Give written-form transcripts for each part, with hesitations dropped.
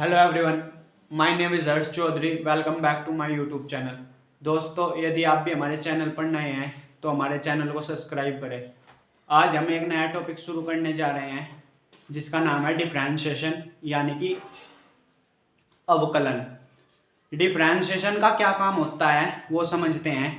Hello everyone, my name is Harsh Chaudhary. Welcome back to my YouTube channel. दोस्तों, यदि आप भी हमारे चैनल पर नए हैं तो हमारे चैनल को सब्सक्राइब करें। आज हम एक नया टॉपिक शुरू करने जा रहे हैं जिसका नाम है डिफरेंशिएशन यानी कि अवकलन। डिफरेंशिएशन का क्या काम होता है वो समझते हैं।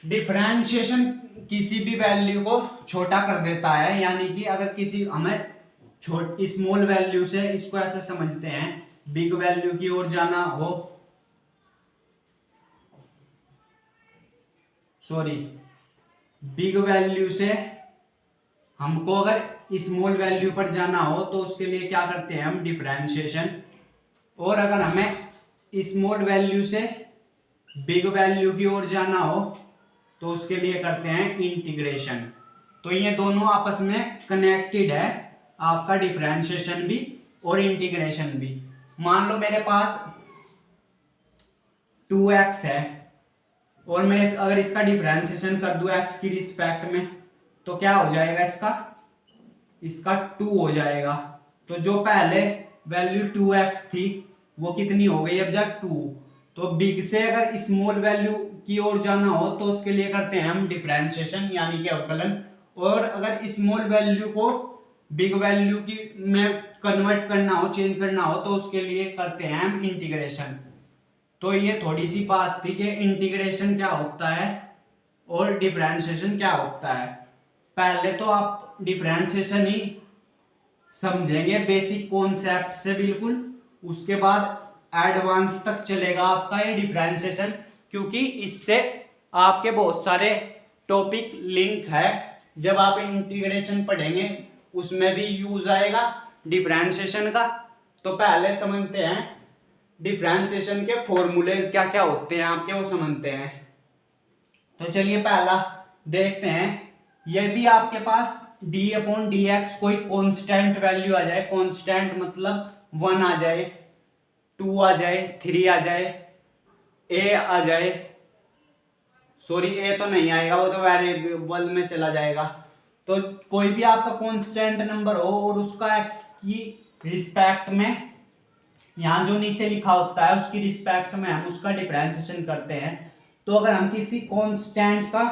डिफरेंशिएशन किसी भी वैल्यू को छोटा कर देता है, यानी कि अगर किसी हमें स्मॉल वैल्यू से, इसको ऐसे समझते हैं, बिग वैल्यू की ओर जाना हो, बिग वैल्यू से हमको अगर स्मॉल वैल्यू पर जाना हो तो उसके लिए क्या करते हैं हम, डिफरेंशिएशन। और अगर हमें स्मॉल वैल्यू से बिग वैल्यू की ओर जाना हो तो उसके लिए करते हैं इंटीग्रेशन। तो ये दोनों आपस में कनेक्टेड है, आपका डिफरेंशिएशन भी और इंटीग्रेशन भी। मान लो मेरे पास 2x है और मैं अगर इसका डिफरेंशिएशन कर दूं x की रिस्पेक्ट में तो क्या हो जाएगा, इसका 2 हो जाएगा। तो जो पहले वैल्यू 2x थी वो कितनी हो गई अब जब 2। तो बिग से अगर स्मॉल वैल्यू की ओर जाना हो तो उसके लिए करते हैं हम डिफरेंशिएशन यानी कि अवकलन। और अगर स्मॉल वैल्यू को बिग वैल्यू की में कन्वर्ट करना हो, चेंज करना हो तो उसके लिए करते हैं हम इंटीग्रेशन। तो ये थोड़ी सी बात थी कि इंटीग्रेशन क्या होता है और डिफरेंशिएशन क्या होता है। पहले तो आप डिफरेंशिएशन ही समझेंगे बेसिक कॉन्सेप्ट से बिल्कुल, उसके बाद एडवांस तक चलेगा आपका ये डिफरेंशिएशन, क्योंकि इससे आपके बहुत सारे टॉपिक लिंक है। जब आप इंटीग्रेशन पढ़ेंगे उसमें भी यूज आएगा डिफरेंशिएशन का। तो पहले समझते हैं डिफरेंशिएशन के फॉर्मूलेज क्या क्या होते हैं आपके, वो समझते हैं। तो चलिए पहला देखते हैं। यदि आपके पास d/dx कोई कांस्टेंट वैल्यू आ जाए, कांस्टेंट मतलब 1 आ जाए, 2 आ जाए, 3 आ जाए, a आ जाए, सॉरी a तो नहीं आएगा, वो तो वेरिएबल में चला जाएगा। तो कोई भी आपका कांस्टेंट नंबर हो और उसका x की रिस्पेक्ट में, यहाँ जो नीचे लिखा होता है उसकी रिस्पेक्ट में हम उसका डिफरेंशिएशन करते हैं। तो अगर हम किसी कांस्टेंट का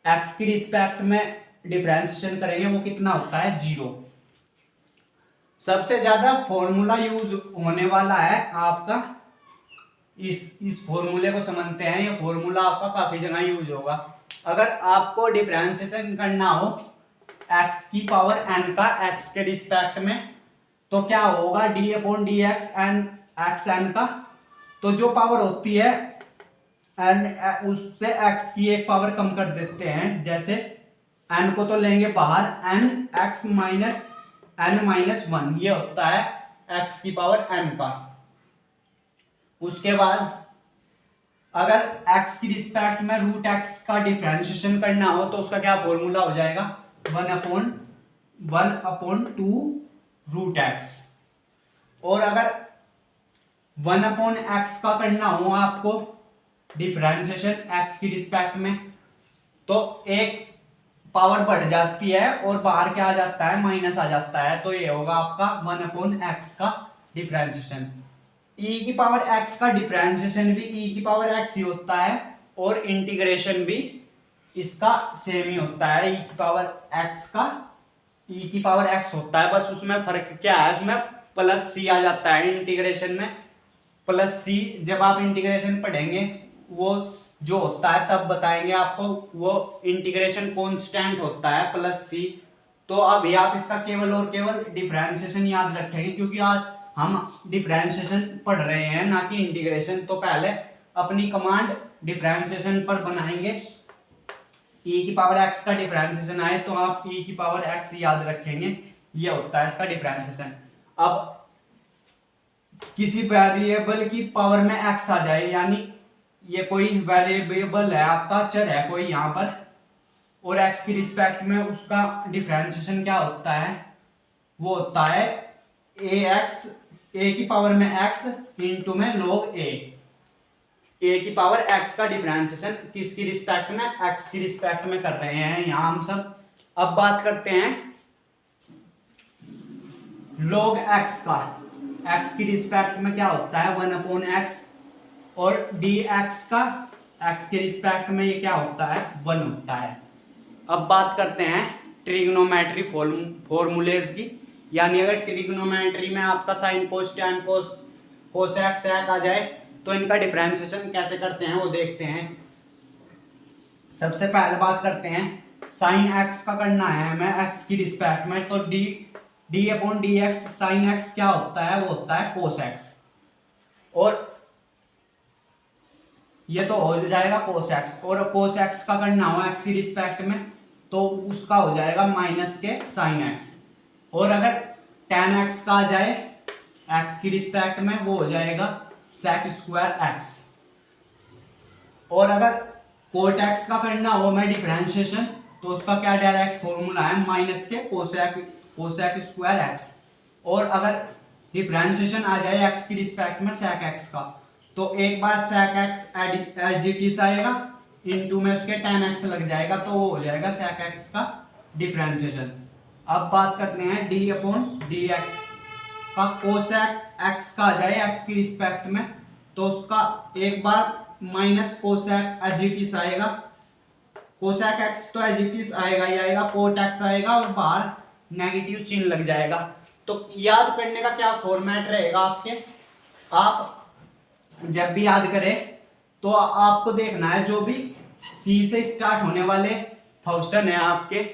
x की रिस्पेक्ट में डिफरेंशिएशन करेंगे वो कितना होता है, 0। सबसे ज्यादा फॉर्मूला यूज होने वाला है आपका, इस फॉर्मूले को समझते हैं। ये फॉर्मूला आपका काफी जगह यूज होगा। अगर आपको डिफरेंशिएशन करना हो x की पावर n का x के रिस्पेक्ट में तो क्या होगा, d/dx n x n का। तो जो पावर होती है n, उससे x की एक पावर कम कर देते हैं। जैसे n को तो लेंगे बाहर, n x minus n minus 1, ये होता है x की पावर n का। उसके बाद अगर x की रिस्पेक्ट में रूट x का डिफरेंशिएशन करना हो तो उसका क्या फॉर्मूला हो जाएगा, 1/2 रूट x। और अगर 1/x का करना हो आपको डिफरेंशिएशन x की रिस्पेक्ट में तो एक पावर बढ़ जाती है और बाहर क्या आ जाता है, माइनस आ जाता है। तो ये होगा आपका 1/x का डिफरेंशिएशन। e की पावर x का डिफरेंशिएशन भी e की पावर x ही होता है और इंटीग्रेशन भी इसका सेम ही होता है। e की पावर x का e की पावर x होता है, बस उसमें फर्क क्या है, उसमें प्लस c आ जाता है इंटीग्रेशन में। प्लस c जब आप इंटीग्रेशन पढ़ेंगे वो जो होता है तब बताएंगे आपको, वो इंटीग्रेशन कांस्टेंट होता है प्लस c। तो अभी आप इसका केवल और केवल डिफरेंशिएशन याद रखेंगे, क्योंकि आज हम डिफरेंशिएशन पढ़ रहे हैं ना कि इंटीग्रेशन। तो पहले अपनी कमांड डिफरेंशिएशन पर बनाएंगे। e की पावर x का डिफरेंशिएशन आए तो आप e की पावर x याद रखेंगे, ये होता है इसका डिफरेंशिएशन। अब किसी वेरिएबल की पावर में x आ जाए, यानी ये कोई वेरिएबल है आपका, चर है कोई यहाँ पर, और x की रिस्पेक्ट में उसका डिफरेंशिएशन क्या होता है, वो होता है ax, a की पावर में x इंटू में log a की पावर x का डिफरेंशिएशन किसकी रिस्पेक्ट में, x की रिस्पेक्ट में कर रहे हैं यहाँ हम सब। अब बात करते हैं log x का। एक्स की रिस्पेक्ट में क्या होता है 1/x, और डी एक्स का एक्स के रिस्पेक्ट में ये क्या होता है 1 होता है। अब बात करते हैं ट्रिग्नोमेट्री फॉर्मूलेज की, यानी अगर ट्रिग्नोमेट्री में आपका साइन कोस टैन कोस कोसेक सेक आ जाए तो इनका डिफरेंशिएशन कैसे करते हैं वो देखते हैं। सबसे पहले बात करते हैं साइन एक्स का करना है हमें एक्स की रिस्पेक्ट में, तो D upon d x sine x क्या होता है वो होता है कोस एक्स, और ये तो हो जाएगा कोस एक्स, और कोस एक्स का करना हो एक्स की रिस्पेक्ट में तो उसका हो जाएगा माइनस के साइन एक्स, और अगर टेन एक्स का आ जाए एक्स की रिस्पेक्ट में वो हो जाएगा सेक स्क्वायर एक्स, और अगर कोट एक्स का करना हो मैं डिफरेंशिएशन तो उसका क्या डायरेक्ट फॉर्मूला है माइनस के कोसेक स्क्वायर एक्स, और अगर डिफरेंशिएशन आ जाए एक्स की रिस्पेक्ट में सेक एक्स का तो एक बार सेक एक्स एडजिटिस आएगा इनटू में उसके टेन एक्स लग जाएगा तो वो हो जाएगा सेक एक्स का डिफरेंशिएशन। अब बात करते हैं डी अपॉन डी एक्स का कोसेक एक्स का आ जाए एक्स की रिस्पेक्ट में तो उसका एक बार माइनस कोसेक एडजिटिस आएगा, कोसेक एक्स तो एडजिटिस आएगा ही आएगा, कोट एक्स आएगा और बाहर नेगेटिव चिन्ह लग जाएगा। तो याद करने का क्या फॉर्मेट रहेगा आपके, आप जब भी याद करें तो आपको देखना है जो भी सी से स्टार्ट होने वाले फंक्शन है आपके,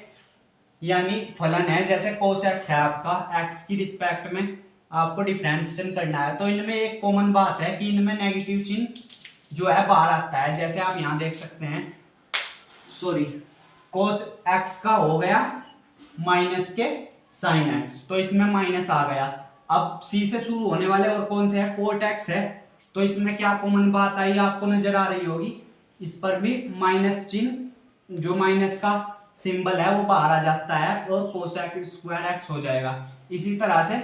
यानी फलन है, जैसे कोस एक्स है आपका एक्स की रिस्पेक्ट में आपको डिफरेंशिएशन करना है, तो इनमें एक कॉमन बात है कि इनमें नेगेटिव चिन्ह जो है बाहर आता है। जैसे आप यहां देख सकते हैं, सॉरी कोस एक्स का हो गया माइनस के साइन एक्स, तो इसमें माइनस आ गया। अब सी से शुरू होने वाले और कौन से है कोट एक्स है, तो इसमें क्या कॉमन बात आई आपको नजर आ रही होगी, इस पर भी माइनस चिन्ह जो माइनस का सिंबल है वो बाहर आ जाता है और कोसेक स्क्वायर एक्स हो जाएगा। इसी तरह से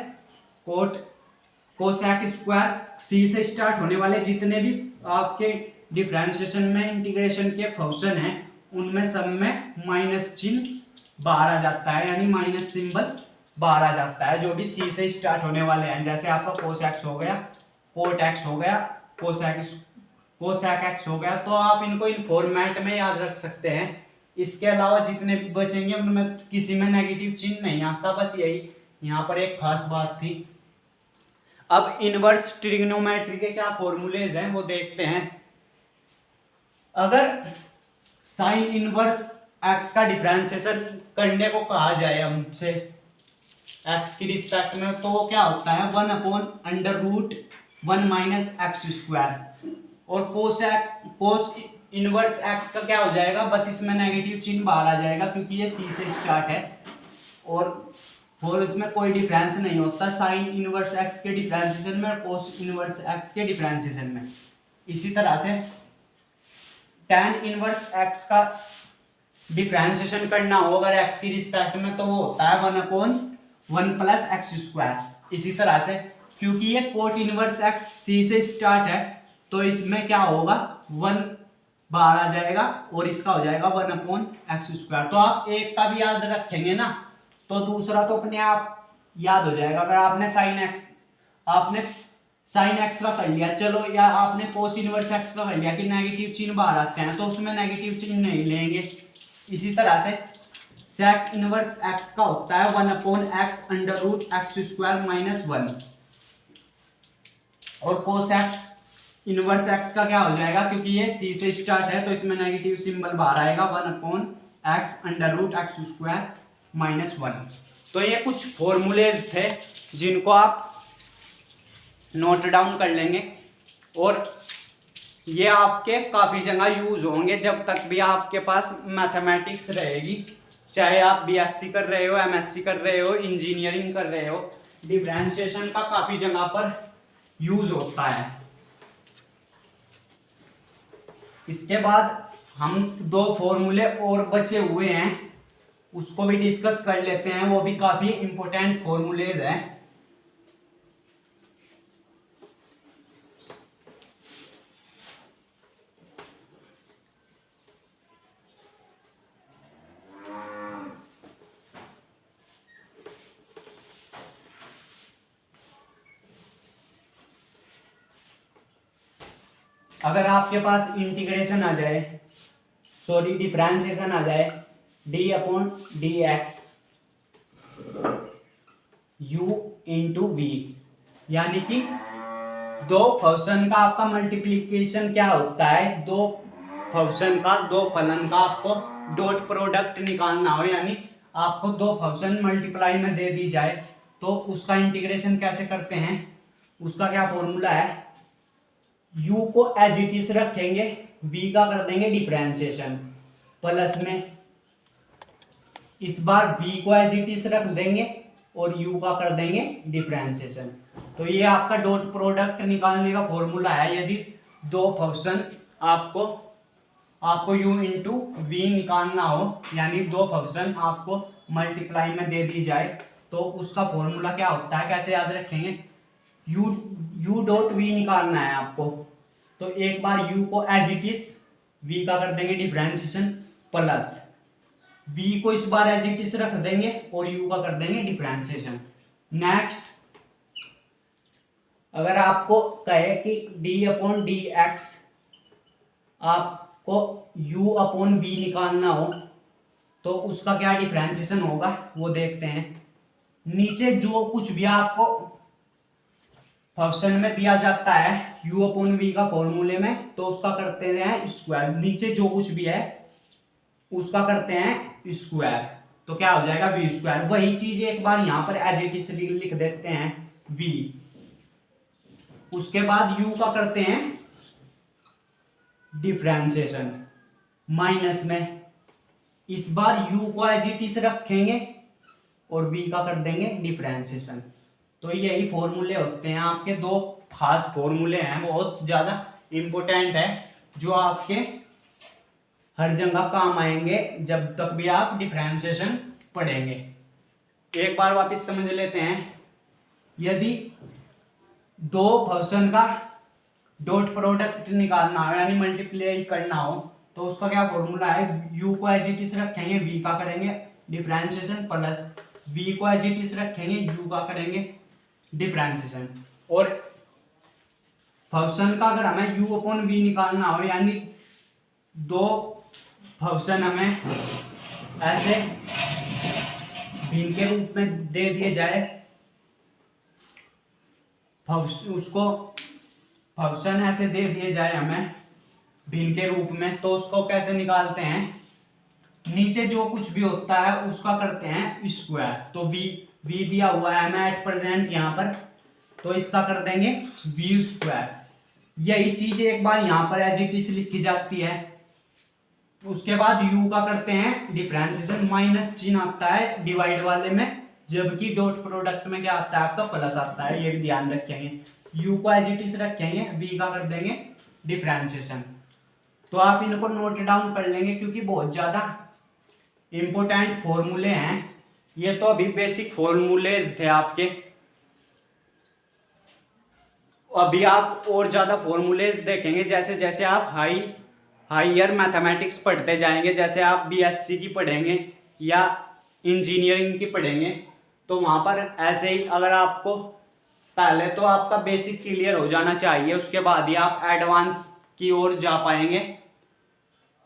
कोसेक स्क्वायर सी से स्टार्ट होने वाले जितने भी आपके डिफरेंशिएशन में इंटीग्रेशन के फंक्शन हैं उनमें सब में माइनस चिन्ह बाहर आ जाता है, यानी माइनस सिंबल बाहर आ जाता है जो भी सी से स्टार्ट होने वाले हैं। जैसे आपका कोस एक्स हो गया, कोट एक्स हो गया, कोसेक एक्स हो गया, तो आप इनको इन फॉर्मेट में याद रख सकते हैं। इसके अलावा जितने भी बचेंगे उनमें किसी में नेगेटिव चिन्ह नहीं आता, बस यही यहाँ पर एक खास बात थी। अब इनवर्स ट्रिग्नोमेट्री के क्या फॉर्मूलेज हैं वो देखते हैं। अगर साइन इनवर्स एक्स का डिफरेंशिएशन करने को कहा जाए हमसे एक्स की रिस्पेक्ट में तो वो क्या होता है 1/√1 माइनस एक्स स्क्वायर, और कोस इनवर्स एक्स का क्या हो जाएगा, बस इसमें नेगेटिव चिन्ह बाहर आ जाएगा क्योंकि ये सी से स्टार्ट है और इसमें कोई डिफरेंस नहीं होता साइन इनवर्स एक्स के डिफरेंशिएशन में और कोस इनवर्स एक्स के डिफरेंशिएशन में। इसी तरह से tan इनवर्स एक्स का डिफरेंशिएशन करना हो अगर एक्स की रिस्पेक्ट में तो वो होता है 1/1 प्लस एक्स स्क्वायर। इसी तरह से क्योंकि ये कोट इनवर्स एक्स सी से स्टार्ट है तो इसमें क्या होगा 1 बाहर आ जाएगा और इसका हो जाएगा 1/x स्क्वायर। तो आप एक का भी याद रखेंगे ना तो दूसरा तो अपने आप याद हो जाएगा। अगर आपने साइन एक्स का कर लिया चलो, या आपने कोस इनवर्स एक्स का कर लिया कि नेगेटिव चिन्ह बाहर आते हैं तो उसमें नेगेटिव चिन्ह नहीं लेंगे। इसी तरह से सेक इनवर्स एक्स का होता है 1/x √x स्क्वायर माइनस 1, और कोसेक इनवर्स एक्स का क्या हो जाएगा क्योंकि ये सी से स्टार्ट है तो इसमें नेगेटिव सिंबल बाहर आएगा 1/x √x स्क्वायर माइनस 1। तो ये कुछ फॉर्मूलेज थे जिनको आप नोट डाउन कर लेंगे और ये आपके काफ़ी जगह यूज़ होंगे जब तक भी आपके पास मैथमेटिक्स रहेगी, चाहे आप बीएससी कर रहे हो, एमएससी कर रहे हो, इंजीनियरिंग कर रहे हो, डिफरेंशिएशन का काफ़ी जगह पर यूज़ होता है। इसके बाद हम 2 फॉर्मूले और बचे हुए हैं उसको भी डिस्कस कर लेते हैं, वो भी काफ़ी इंपॉर्टेंट फॉर्मूलेज हैं। अगर आपके पास इंटीग्रेशन आ जाए, सॉरी डिफरेंशिएशन आ जाए d upon d x u into v, यानी कि दो फंक्शन का आपका मल्टीप्लीकेशन क्या होता है, दो फंक्शन का, दो फलन का आपको डॉट प्रोडक्ट निकालना हो, यानी आपको दो फंक्शन मल्टीप्लाई में दे दी जाए तो उसका इंटीग्रेशन कैसे करते हैं, उसका क्या फॉर्मूला है, u को एज इट इज रखेंगे, v का कर देंगे डिफरेंशिएशन, प्लस में इस बार v को एज इट इज रख देंगे और u का कर देंगे डिफरेंशिएशन। तो ये आपका डॉट प्रोडक्ट निकालने का फॉर्मूला है। यदि दो फंक्शन आपको u इंटू वी निकालना हो, यानी दो फंक्शन आपको मल्टीप्लाई में दे दी जाए तो उसका फॉर्मूला क्या होता है, कैसे याद रखेंगे, u डॉट वी निकालना है आपको, तो एक बार u को एज इट इज v का कर देंगे डिफरेंशिएशन, प्लस v को इस बार एज इट इज रख देंगे और u का कर देंगे डिफरेंशिएशन। नेक्स्ट, अगर आपको कहे कि d अपॉन डी एक्स आपको u अपॉन v निकालना हो तो उसका क्या डिफरेंशिएशन होगा वो देखते हैं। नीचे जो कुछ भी आपको फंक्शन में दिया जाता है u अपॉन v का फॉर्मूले में, तो उसका करते हैं स्क्वायर, नीचे जो कुछ भी है उसका करते हैं स्क्वायर, तो क्या हो जाएगा v स्क्वायर। वही चीज एक बार यहाँ पर एज इट इज लिख देते हैं v, उसके बाद u का करते हैं डिफरेंशिएशन, माइनस में इस बार u को एज इट इज रखेंगे और v का कर देंगे डिफरेंशिएशन। तो यही फॉर्मूले होते हैं आपके, दो खास फॉर्मूले हैं, बहुत ज़्यादा इम्पोर्टेंट है, जो आपके हर जगह काम आएंगे जब तक भी आप डिफरेंशिएशन पढ़ेंगे। एक बार वापस समझ लेते हैं, यदि दो फंक्शन का डॉट प्रोडक्ट निकालना हो यानी मल्टीप्लाई करना हो तो उसका क्या फॉर्मूला है, u को एज इट इज रखेंगे, v का करेंगे डिफरेंशिएशन, प्लस v को एज इट इज रखेंगे, u का करेंगे डिफरेंशिएशन। और फंक्शन का अगर हमें u अपॉन v निकालना हो, यानी दो फंक्शन हमें ऐसे भिन्न के रूप में दे दिए जाए, उसको फंक्शन ऐसे दे दिए जाए हमें भिन्न के रूप में, तो उसको कैसे निकालते हैं, नीचे जो कुछ भी होता है उसका करते हैं स्क्वायर। तो v दिया हुआ है हमें एट प्रेजेंट यहाँ पर, तो इसका कर देंगे v स्क्वायर। यही चीज एक बार यहाँ पर एज इट इज लिखी जाती है, उसके बाद u का करते हैं डिफरेंशिएशन, माइनस चिन्ह आता है डिवाइड वाले में, जबकि डॉट प्रोडक्ट में क्या आता है आपका प्लस आता है, ये भी ध्यान रखेंगे। u को एज इट इज रखेंगे, v का कर देंगे डिफरेंशिएशन। तो आप इनको नोट डाउन कर लेंगे क्योंकि बहुत ज्यादा इंपॉर्टेंट फॉर्मूले हैं ये, तो अभी बेसिक फॉर्मूलेज थे आपके, अभी आप और ज्यादा फॉर्मूलेज देखेंगे जैसे जैसे आप हायर मैथमेटिक्स पढ़ते जाएंगे, जैसे आप बीएससी की पढ़ेंगे या इंजीनियरिंग की पढ़ेंगे, तो वहाँ पर ऐसे ही अगर आपको पहले तो आपका बेसिक क्लियर हो जाना चाहिए, उसके बाद ही आप एडवांस की ओर जा पाएंगे।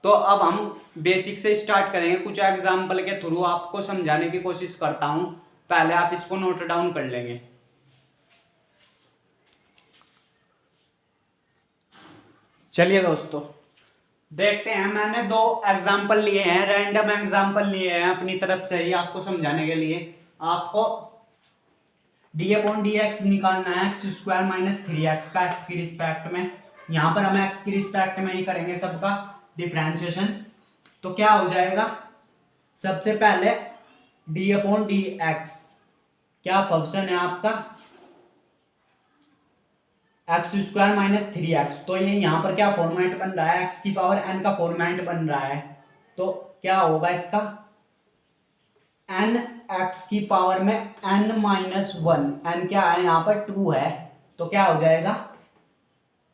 तो अब हम बेसिक से स्टार्ट करेंगे, कुछ एग्जाम्पल के थ्रू आपको समझाने की कोशिश करता हूँ, पहले आप इसको नोट डाउन कर लेंगे। चलिए दोस्तों देखते हैं, मैंने दो एग्जाम्पल लिए हैं, रैंडम एग्जाम्पल लिए हैं अपनी तरफ से ही आपको समझाने के लिए। आपको डी अपॉन डी एक्स निकालना है, एक्स स्क्वायर माइनस 3x का एक्स की रिस्पेक्ट में, यहाँ पर हम एक्स की रिस्पेक्ट में ही करेंगे सबका डिफरेंशिएशन। तो क्या हो जाएगा, सबसे पहले डी अपॉन डी एक्स क्या फंक्शन है आपका एक्स स्क्वायर माइनस 3x, तो ये यहाँ पर क्या फॉर्मेट बन रहा है, एक्स की पावर n का फॉर्मेट बन रहा है, तो क्या होगा इसका n एक्स की पावर में n माइनस 1, n क्या है यहाँ पर 2 है, तो क्या हो जाएगा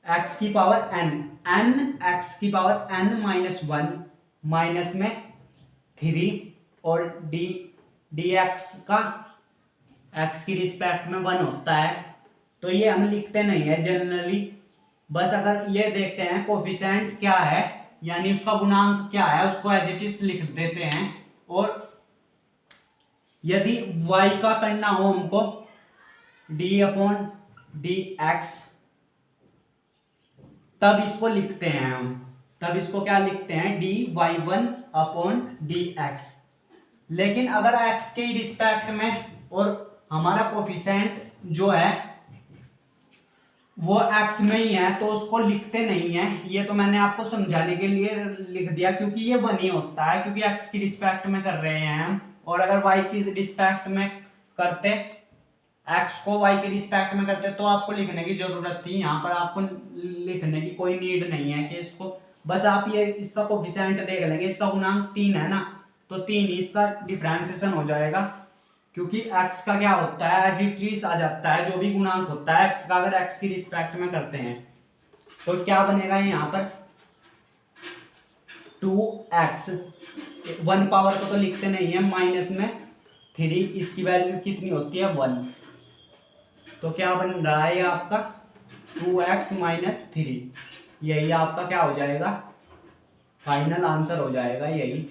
x की पावर n एक्स की पावर n माइनस 1 माइनस में 3 और डी एक्स का x की रिस्पेक्ट में 1 होता है, तो ये हम लिखते नहीं है जनरली, बस अगर ये देखते हैं कोफिशिएंट क्या है, यानी उसका गुणांक क्या है, उसको एज इट इज लिख देते हैं। और यदि y का करना हो हमको d/dx, तब इसको लिखते हैं हम, तब इसको क्या लिखते हैं, dy1/dx। लेकिन अगर x के रिस्पेक्ट में और हमारा कोफिशिएंट जो है वो x में ही है तो उसको लिखते नहीं है। ये तो मैंने आपको समझाने के लिए लिख दिया, क्योंकि ये 1 ही होता है, क्योंकि x की रिस्पेक्ट में कर रहे हैं हम। और अगर y की रिस्पेक्ट में करते, x को y के रिस्पेक्ट में करते, तो आपको लिखने की जरूरत थी। यहाँ पर आपको लिखने की कोई नीड नहीं है कि इसको, बस आप ये इसका कोफिशिएंट देख लेंगे, इसका गुणांक 3 है ना, तो 3 इसका डिफरेंशिएशन हो जाएगा, क्योंकि x का क्या होता है, एज इट इज आ जाता है। जो भी गुणांक होता है x का, अगर x की रिस्पेक्ट में करते हैं तो क्या बनेगा यहाँ पर 2x, 1 पावर को तो लिखते नहीं है, माइनस में 3, इसकी वैल्यू कितनी होती है 1, तो क्या बन रहा है ये आपका 2x - 3। यही आपका क्या हो जाएगा, फाइनल आंसर हो जाएगा यही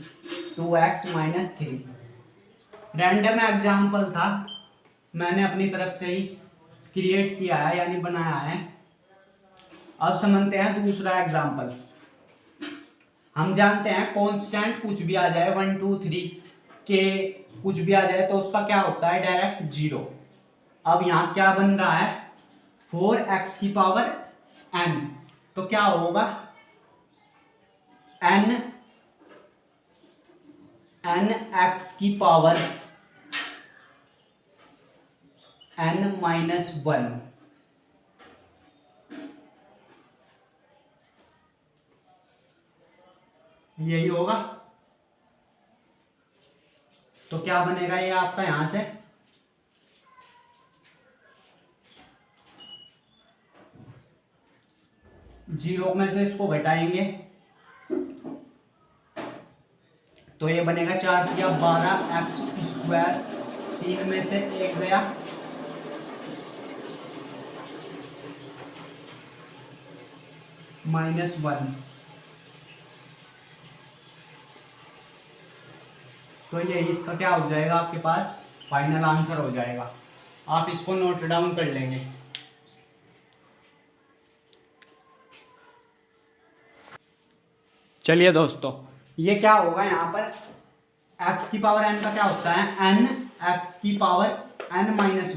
2x - 3। रैंडम एग्जाम्पल था, मैंने अपनी तरफ से ही क्रिएट किया है, यानी बनाया है। अब समझते हैं दूसरा एग्जाम्पल। हम जानते हैं कांस्टेंट कुछ भी आ जाए, 1 2 3 के कुछ भी आ जाए तो उसका क्या होता है, डायरेक्ट 0। अब यहाँ क्या बन रहा है, 4x⁴n, तो क्या होगा n x⁴n - 1, यही होगा। तो क्या बनेगा ये आपका, यहां से 0 में से इसको घटाएंगे तो ये बनेगा 4 × 12x², 3 में से 1 गया, -1। तो ये इसका क्या हो जाएगा आपके पास, फाइनल आंसर हो जाएगा। आप इसको नोट डाउन कर लेंगे। चलिए दोस्तों, ये क्या होगा यहाँ पर, x⁴n का क्या होता है, n x⁴n -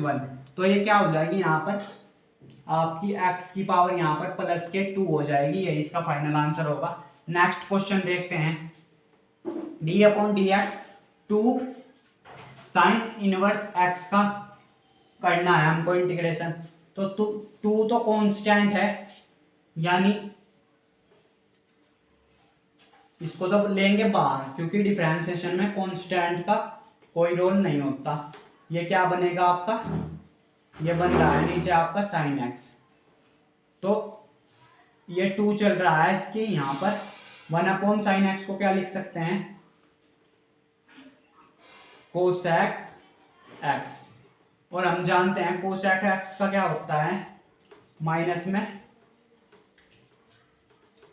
1, तो ये क्या हो जाएगी यहाँ पर आपकी x⁴ यहाँ पर प्लस के 2 हो जाएगी, यही इसका फाइनल आंसर होगा। नेक्स्ट क्वेश्चन देखते हैं, d/dx 2 sin इनवर्स x का करना है हमको इंटीग्रेशन। तो 2 तो कांस्टेंट है, यानी इसको तो लेंगे बाहर, क्योंकि डिफरेंशिएशन में कांस्टेंट का कोई रोल नहीं होता। ये क्या बनेगा आपका, ये बन रहा है नीचे आपका sin x, तो ये 2 चल रहा है इसके यहाँ पर, 1/sin x को क्या लिख सकते हैं, कोसेक x। और हम जानते हैं कोसेक x का क्या होता है, माइनस में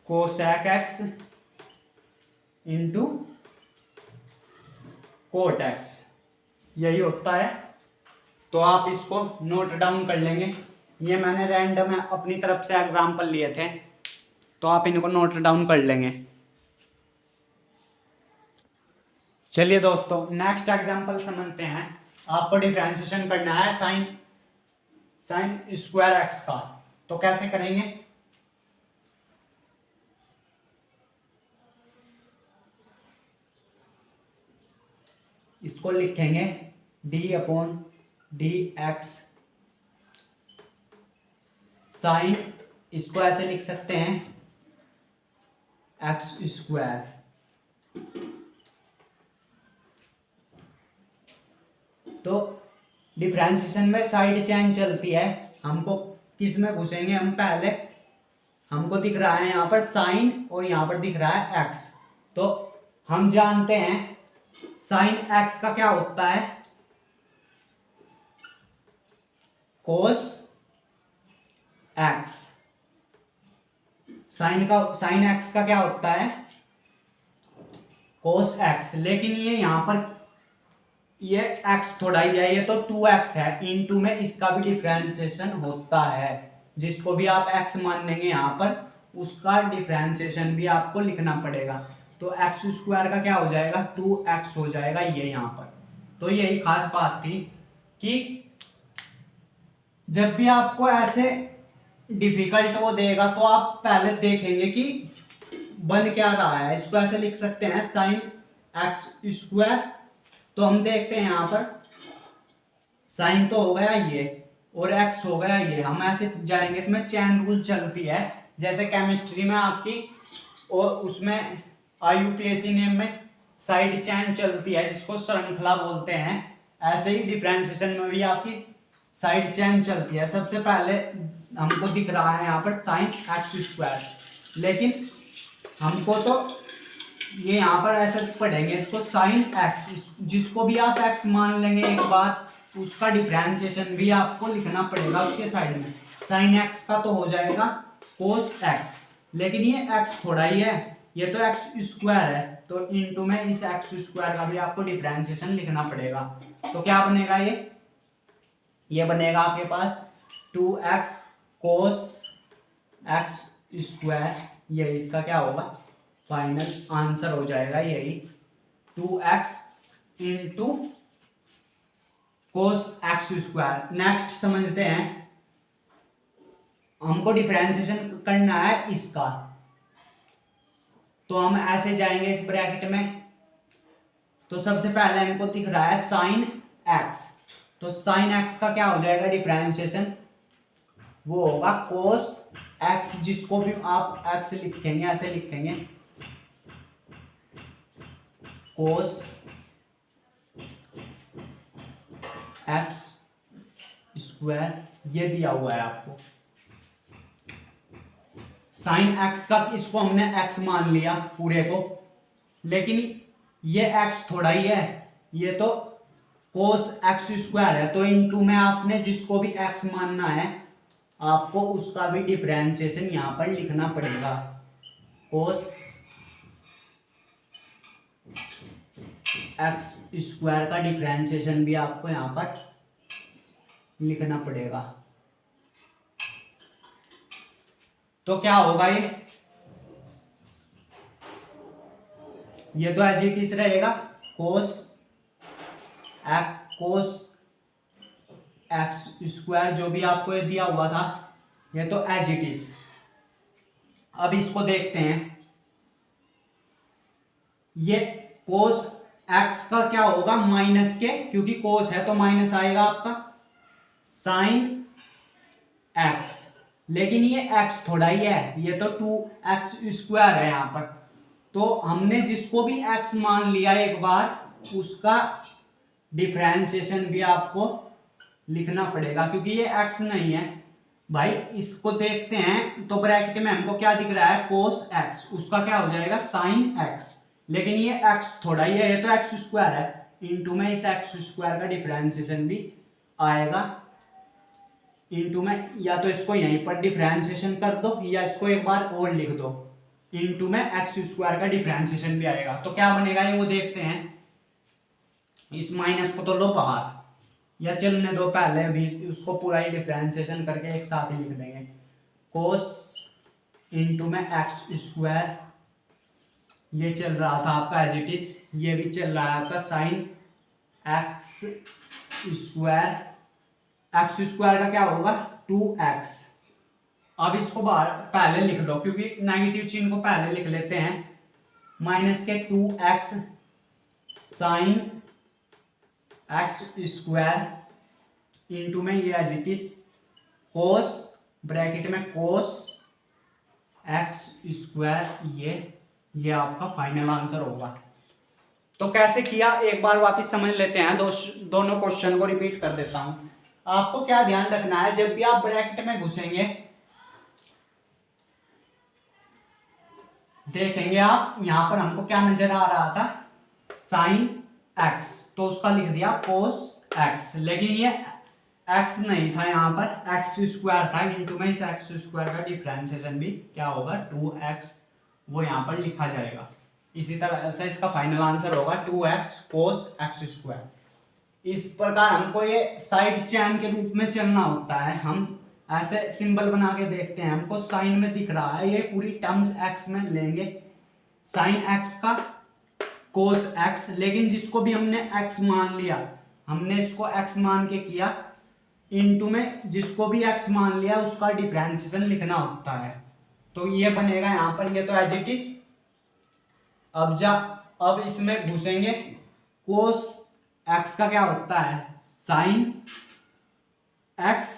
cosec x into coat x, यही होता है। तो आप इसको नोट डाउन कर लेंगे। ये मैंने रैंडम अपनी तरफ से एग्जांपल लिए थे, तो आप इनको नोट डाउन कर लेंगे। चलिए दोस्तों, नेक्स्ट एग्जांपल समझते हैं। आपको डिफरेंशिएशन करना है sin स्क्वायर x का, तो कैसे करेंगे, इसको लिखेंगे d/dx साइन, इसको ऐसे लिख सकते हैं x²। तो डिफरेंशिएशन में साइड चेन चलती है, हमको किस में घुसेंगे हम, पहले हमको दिख रहा है यहाँ पर साइन और यहाँ पर दिख रहा है x, तो हम जानते हैं साइन x का क्या होता है, कोस x। साइन एक्स का क्या होता है, कोस एक्स। लेकिन ये यहाँ पर ये एक्स थोड़ा ही है, ये तो 2x है, इनटू में इसका भी डिफरेंशिएशन होता है, जिसको भी आप x मान लेंगे यहाँ पर उसका डिफरेंशिएशन भी आपको लिखना पड़ेगा। तो एक्स स्क्वायर का क्या हो जाएगा, 2x हो जाएगा ये यहाँ पर। तो यही खास बात थी कि जब भी आपको ऐसे डिफिकल्ट वो देगा तो आप पहले देखेंगे कि बन क्या रहा है। इसको ऐसे लिख सकते हैं साइन एक्स स्क्वायर। तो हम देखते हैं यहाँ पर साइन तो हो गया ये और एक्स हो गया ये, हम ऐसे जाएंगे, इसमें चेन रूल चलती है जैसे केमिस्ट्री में आपकी, और उसमें आईयूपीएसी नेम में साइड चेन चलती है जिसको श्रृंखला बोलते हैं। ऐसे ही डिफरेंशिएशन में भी आपकी साइड चेन चलती है। सबसे पहले हमको दिख रहा है यहाँ पर साइन एक्स स्क्वायर, लेकिन हमको तो ये यहाँ पर ऐसे पढ़ेंगे इसको साइन एक्स, जिसको भी आप एक्स मान लेंगे एक बार उसका डिफरेंशिएशन भी आपको लिखना पड़ेगा उसके साइड में। साइन एक्स का तो हो जाएगा कोस एक्स, लेकिन ये एक्स थोड़ा ही है, ये तो एक्स स्क्वायर है, तो इनटू में इस एक्स स्क्वायर का भी आपको डिफरेंशिएशन लिखना पड़ेगा। तो क्या बनेगा ये बनेगा आपके पास 2x कोस एक्स स्क्वायर, ये इसका क्या होगा फाइनल आंसर हो जाएगा यही 2x into cos x square. Next समझते हैं, हमको डिफरेंशिएशन करना है इसका, तो हम ऐसे जाएंगे इस ब्रैकेट में। तो सबसे पहले हमको दिख रहा है साइन एक्स, तो साइन एक्स का क्या हो जाएगा डिफरेंशिएशन, वो होगा कोस एक्स, जिसको भी आप एक्स लिखेंगे ऐसे लिखेंगे कोस एक्स स्क्वायर, ये दिया हुआ है आपको। साइन एक्स का इसको हमने एक्स मान लिया पूरे को, लेकिन ये एक्स थोड़ा ही है, ये तो कोस एक्स स्क्वायर है, तो इनटू में आपने जिसको भी एक्स मानना है आपको उसका भी डिफरेंशिएशन यहाँ पर लिखना पड़ेगा। कोस एक्स स्क्वायर का डिफरेंशिएशन भी आपको यहाँ पर लिखना पड़ेगा। तो क्या होगा ये तो एज इट इज रहेगा कोस एक्स स्क्वायर, जो भी आपको ये दिया हुआ था ये तो एज इट इज। अब इसको देखते हैं, ये कोस एक्स का क्या होगा माइनस के, क्योंकि कोस है तो माइनस आएगा आपका साइन एक्स, लेकिन ये x थोड़ा ही है, ये तो 2x स्क्वायर है यहाँ पर। तो हमने जिसको भी x मान लिया एक बार उसका डिफरेंशिएशन भी आपको लिखना पड़ेगा, क्योंकि ये x नहीं है भाई। इसको देखते हैं तो ब्रैकेट में हमको क्या दिख रहा है कोस x, उसका क्या हो जाएगा साइन x, लेकिन ये x थोड़ा ही है, ये तो x स्क्वायर है, इनटू में इस x स्क्वायर का डिफरेंशिएशन भी आएगा इनटू में, या तो इसको यहीं पर डिफरेंशिएशन कर दो या इसको एक बार और लिख दो, इनटू में एक्स स्क्वायर का डिफरेंशिएशन भी आएगा। तो क्या बनेगा ये वो देखते हैं। इस माइनस को तो लो बाहर या चलने दो, पहले भी उसको पूरा ही डिफरेंशिएशन करके एक साथ ही लिख देंगे। कोस इनटू में एक्स स्क्वायर, ये चल रहा था आपका एज इट इज, ये भी चल रहा है आपका sine x square. X square का क्या होगा 2x। अब इसको बाहर पहले लिख दो, क्योंकि नेगेटिव चिन्ह को पहले लिख लेते हैं, माइनस के 2x sine x square into में ये as it is cos bracket में कोस एक्स स्क्वायर, ये आपका फाइनल आंसर होगा। तो कैसे किया एक बार वापस समझ लेते हैं, दोनों क्वेश्चन को रिपीट कर देता हूं। आपको क्या ध्यान रखना है, जब भी आप ब्रैकेट में घुसेंगे देखेंगे आप यहां पर हमको क्या नजर आ रहा था साइन एक्स, तो उसका लिख दिया कोस एक्स, लेकिन ये एक्स नहीं था यहाँ पर, एक्स स्क्वायर था, इंटू में इस एक्स स्क्वायर का डिफरेंशिएशन भी क्या होगा 2x, वो यहाँ पर लिखा जाएगा। इसी तरह से इसका फाइनल आंसर होगा 2x cos x स्क्वायर। इस प्रकार हमको ये साइड चैन के रूप में चलना होता है। हम ऐसे सिंबल बना के देखते हैं, हमको साइन में दिख रहा है, ये पूरी टर्म्स x में लेंगे, साइन x का कोस x, लेकिन जिसको भी हमने x मान लिया, हमने इसको x मान के किया, इनटू में जिसको भी x मान लिया उसका डिफरेंशिएशन लिखना होता है। तो ये बनेगा यहाँ पर, ये तो एज इट इज। अब इसमें घुसेंगे, कोस x का क्या होता है साइन x,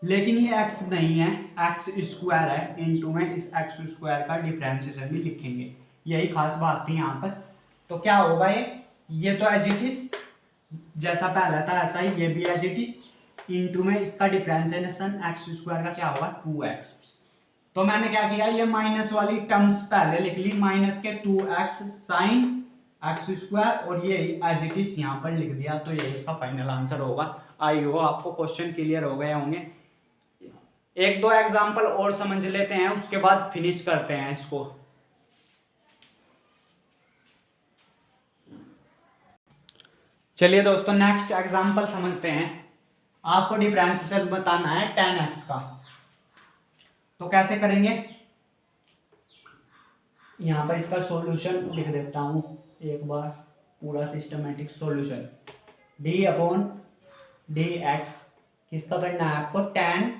लेकिन ये x नहीं है, x स्क्वायर है, इनटू में इस x स्क्वायर का डिफरेंशिएशन भी लिखेंगे। यही खास बात थी यहाँ पर। तो क्या होगा ये तो एज इट इज जैसा पहला था ऐसा ही ये भी एज इट इज, इनटू में इसका डिफरेंशिएशन x स्क्वायर का क्या होगा 2x। तो मैंने क्या किया, ये माइनस वाली टर्म्स पहले लिख ली, माइनस के 2x साइन x स्क्वायर, और ये एज इट इज यहाँ पर लिख दिया। तो ये इसका फाइनल आंसर होगा। आई हो आपको क्वेश्चन क्लियर हो गए होंगे। एक दो एग्जांपल और समझ लेते हैं, उसके बाद फिनिश करते हैं इसको। चलिए दोस्तों नेक्स्ट एग्जांपल समझते हैं। आपको डिफरेंशिएशन बताना है tan x का। तो कैसे करेंगे, यहां पर इसका सॉल्यूशन लिख देता हूं एक बार, पूरा systematic solution. d upon dx किसका करना है आपको, tan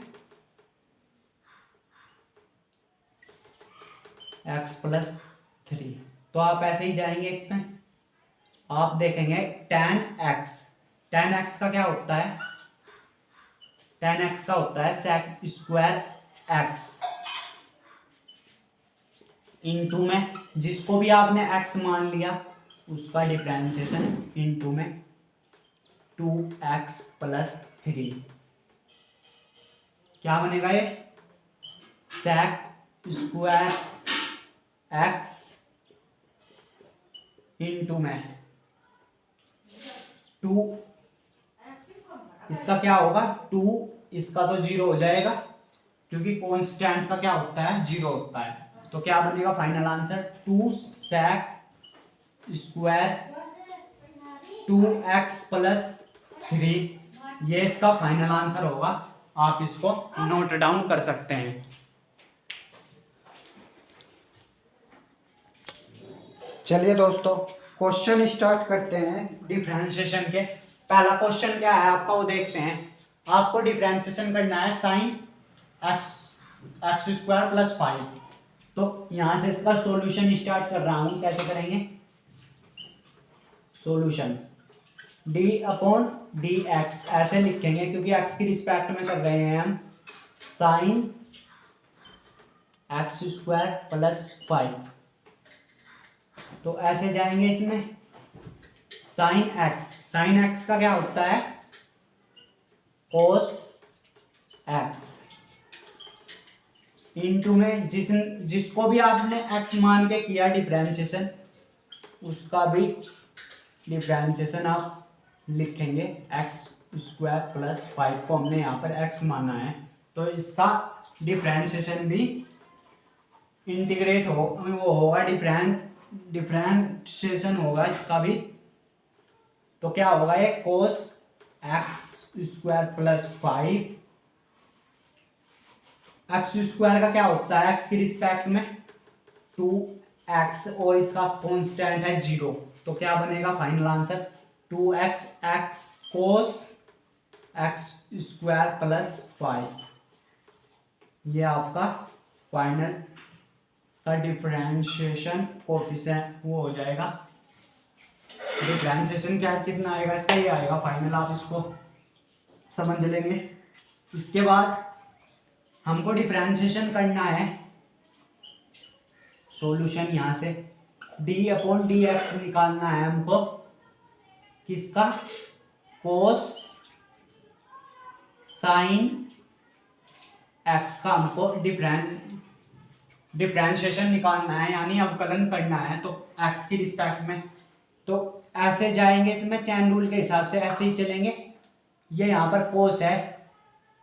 x प्लस 3। तो आप ऐसे ही जाएंगे इसमें, आप देखेंगे tan x का क्या होता है, tan x का होता है sec स्क्वायर x, इनटू में जिसको भी आपने x मान लिया उसका डिफरेंशिएशन, इनटू में 2x प्लस 3। क्या बनेगा ये, sec स्क्वायर x इनटू में 2, इसका क्या होगा 2, इसका तो 0 हो जाएगा क्योंकि कांस्टेंट का क्या होता है 0 होता है। तो क्या बनेगा final answer 2 sec square 2x plus 3। ये इसका फाइनल आंसर होगा। आप इसको नोट डाउन कर सकते हैं। चलिए दोस्तों क्वेश्चन स्टार्ट करते हैं डिफरेंशिएशन के। पहला क्वेश्चन क्या है आपका वो देखते हैं। आपको डिफरेंशिएशन करना है साइन एक्स स्क्वायर प्लस 5। तो यहां से इसका सॉल्यूशन स्टार्ट कर रहा हूं। कैसे करेंगे, सॉल्यूशन d अपॉन dx ऐसे लिखेंगे क्योंकि x की रिस्पेक्ट में कर रहे हैं हम, साइन एक्स स्क्वायर प्लस 5। तो ऐसे जाएंगे इसमें, साइन एक्स का क्या होता है कोस एक्स, इनटू में जिसको भी आपने x मान के किया डिफरेंशिएशन उसका भी डिफरेंशिएशन आप लिखेंगे। एक्स स्क्वायर प्लस 5 को हमने यहाँ पर x माना है तो इसका डिफरेंशिएशन भी इंटीग्रेट हो वो होगा, डिफरेंशिएशन होगा इसका भी। तो क्या होगा ये cos x square plus 5, x square का क्या होता है एक्स की रिस्पेक्ट में 2x और इसका कांस्टेंट है 0। तो क्या बनेगा final answer 2x x cos x square plus 5। ये आपका फाइनल का डिफरेंशिएशन कोफिशिएंट वो हो जाएगा। डिफरेंशिएशन क्या कितना आएगा इसका, ये आएगा फाइनल। आप इसको समझ लेंगे। इसके बाद हमको डिफरेंशिएशन करना है, सॉल्यूशन यहां से d अपॉन dx निकालना है हमको, किसका कोस साइन x का हमको डिफरेंशिएशन निकालना है, यानी अवकलन करना है तो x की रिस्पेक्ट में। तो ऐसे जाएंगे इसमें चैन रूल के हिसाब से, ऐसे ही चलेंगे। ये यहाँ पर कोस है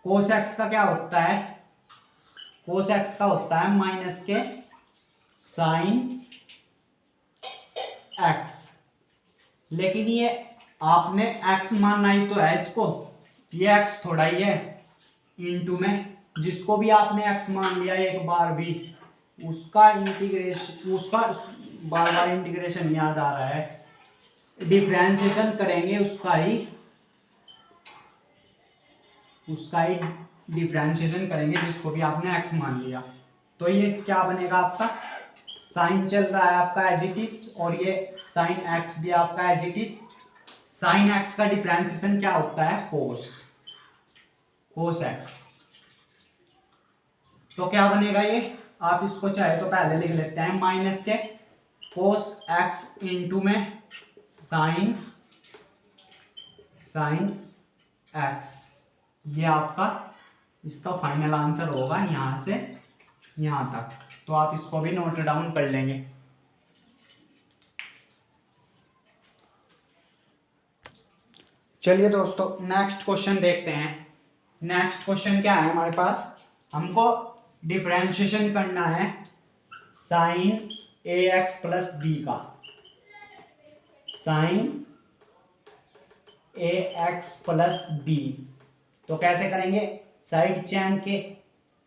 कोस एक्स का क्या होता है, कोस एक्स का होता है माइनस के साइन एक्स। लेकिन ये आपने एक्स मानना ही तो है इसको, ये एक्स थोड़ा ही है इनटू में, जिसको भी आपने एक्स मान लिया एक बार भी उसका इंटीग्रेशन, उसका बार बार इंटीग्रेशन याद आ रहा है, डिफरेंशिएशन करेंगे उसका ही डिफरेंशिएशन करेंगे जिसको भी आपने एक्स मान लिया। तो ये क्या बनेगा आपका, साइन चल रहा है आपका एज इट इज, और ये साइन एक्स भी आपका as it is. Sine x का डिफरेंशिएशन क्या होता है, कोस एक्स। तो क्या बनेगा ये, आप इसको चाहे तो पहले लिख लेते हैं माइनस के कोस एक्स इंटू में साइन एक्स। ये आपका इसका फाइनल आंसर होगा यहां से यहां तक। तो आप इसको भी नोट डाउन कर लेंगे। चलिए दोस्तों नेक्स्ट क्वेश्चन देखते हैं। नेक्स्ट क्वेश्चन क्या है हमारे पास, हमको डिफरेंशिएशन करना है साइन ए एक्स प्लस बी का, साइन ए एक्स प्लस बी। तो कैसे करेंगे, साइड चेन के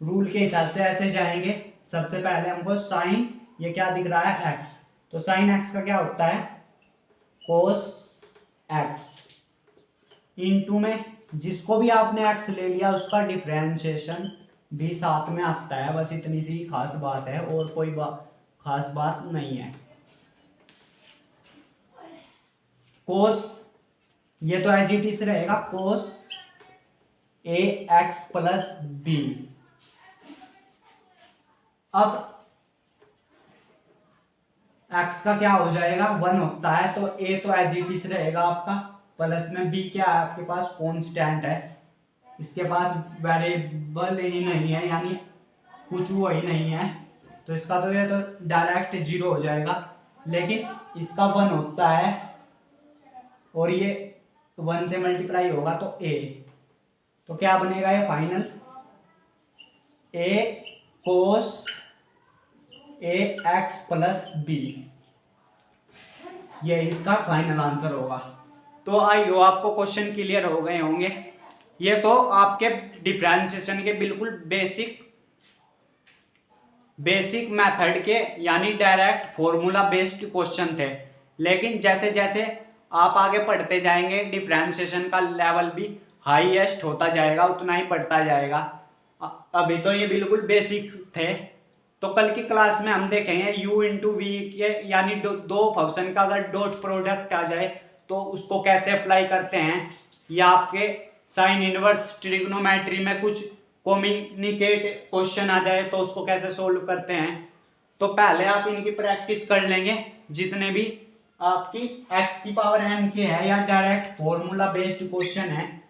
रूल के हिसाब से ऐसे जाएंगे। सबसे पहले हमको साइन, ये क्या दिख रहा है एक्स, तो साइन एक्स का क्या होता है कोस एक्स इनटू में जिसको भी आपने एक्स ले लिया उसका डिफरेंशिएशन भी साथ में आता है। बस इतनी सी खास बात है और कोई खास बात नहीं है। कोस, ये तो एज इट इज रहेगा कोस ए एक्स प्लस बी। अब एक्स का क्या हो जाएगा 1 होता है, तो ए तो एज इट इज रहेगा आपका, प्लस में बी क्या है आपके पास कांस्टेंट है, इसके पास वेरिएबल ही नहीं है यानी कुछ वो ही नहीं है, तो इसका तो ये तो डायरेक्ट 0 हो जाएगा। लेकिन इसका 1 होता है और ये 1 से मल्टीप्लाई होगा तो ए, तो क्या बनेगा ये फाइनल ए कोस ए एक्स प्लस बी, ये इसका फाइनल आंसर होगा। तो आई हो आपको क्वेश्चन क्लियर हो गए होंगे। ये तो आपके डिफरेंशिएशन के बिल्कुल बेसिक मेथड के यानी डायरेक्ट फॉर्मूला बेस्ड क्वेश्चन थे। लेकिन जैसे जैसे आप आगे पढ़ते जाएंगे डिफरेंशिएशन का लेवल भी हाईएस्ट होता जाएगा, उतना ही पढ़ता जाएगा। अभी तो ये बिल्कुल बेसिक थे। तो कल की क्लास में हम देखेंगे u इंटू वी के यानी दो फंक्शन का अगर डॉट प्रोडक्ट आ जाए तो उसको कैसे अप्लाई करते हैं, या आपके साइन इनवर्स ट्रिग्नोमेट्री में कुछ कम्युनिकेट क्वेश्चन आ जाए तो उसको कैसे सोल्व करते हैं। तो पहले आप इनकी प्रैक्टिस कर लेंगे, जितने भी आपकी x की पावर n के है या डायरेक्ट फॉर्मूला बेस्ड क्वेश्चन है,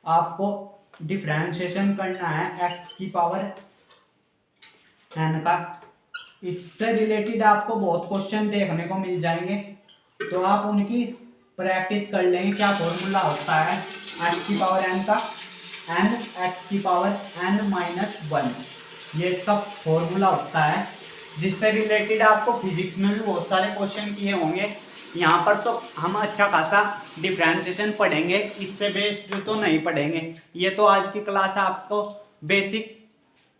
आपको डिफरेंशिएशन करना है x की पावर n का। इससे रिलेटेड आपको बहुत क्वेश्चन देखने को मिल जाएंगे, तो आप उनकी प्रैक्टिस कर लेंगे। क्या फॉर्मूला होता है x की पावर n का, n x की पावर n माइनस 1, ये इसका फॉर्मूला होता है, जिससे रिलेटेड आपको फिजिक्स में भी बहुत सारे क्वेश्चन किए होंगे। यहाँ पर तो हम अच्छा खासा डिफरेंशिएशन पढ़ेंगे, इससे बेस्ड तो नहीं पढ़ेंगे। ये तो आज की क्लास आपको बेसिक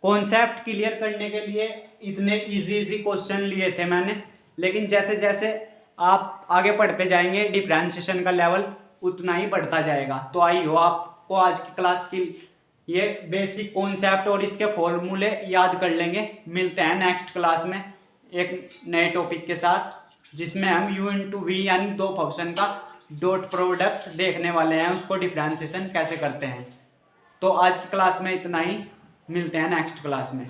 कॉन्सेप्ट क्लियर करने के लिए इतने इजी क्वेश्चन लिए थे मैंने। लेकिन जैसे जैसे आप आगे पढ़ते जाएंगे डिफरेंशिएशन का लेवल उतना ही बढ़ता जाएगा। तो आई हो आपको आज की क्लास की ये बेसिक कॉन्सेप्ट और इसके फॉर्मूले याद कर लेंगे। मिलते हैं नेक्स्ट क्लास में एक नए टॉपिक के साथ, जिसमें हम u इंटू वी यानी दो फंक्शन का डॉट प्रोडक्ट देखने वाले हैं, उसको डिफरेंशिएशन कैसे करते हैं। तो आज की क्लास में इतना ही, मिलते हैं नेक्स्ट क्लास में।